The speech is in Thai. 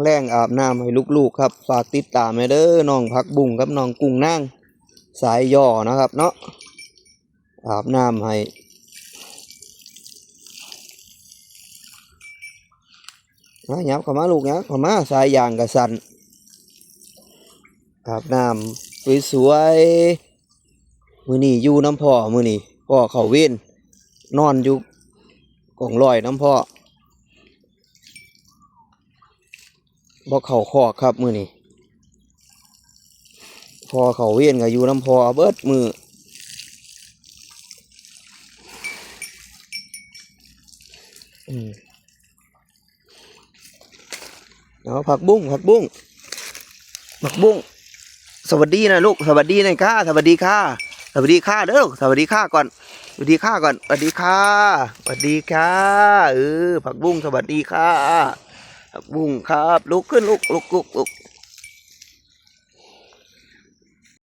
แรงๆอาบน้ำให้ลูกๆครับฝากติดตามให้เด้อน้องผักบุ้งกับน้องกุ้งนางสายย่อนะครับเนาะอาบน้ำให้ยับเข้ามาลูกยับเข้ามาสายยางกระสันอาบน้ำสวยๆมือนี่อยู่น้ำพ่อมือนี่พ่อเขาเว้นนอนอยู่กองลอยน้ำพ่อบ่เข่าคอกครับมือนี่พอเขาเว้นก็อยู่น้ำพ่อเบิดมือเอาผักบุ้งผักบุ้งผักบุ้งสวัสดีนะลูกสวัสดีนะค่ะสวัสดีค่ะสวัสดีค่ะเด้อสวัสดีค่ะก่อนสวัสดีค่ะก่อนสวัสดีค่ะสวัสดีค่ะผักบุ้งสวัสดีค่ะผักบุ้งครับลุกขึ้นลุก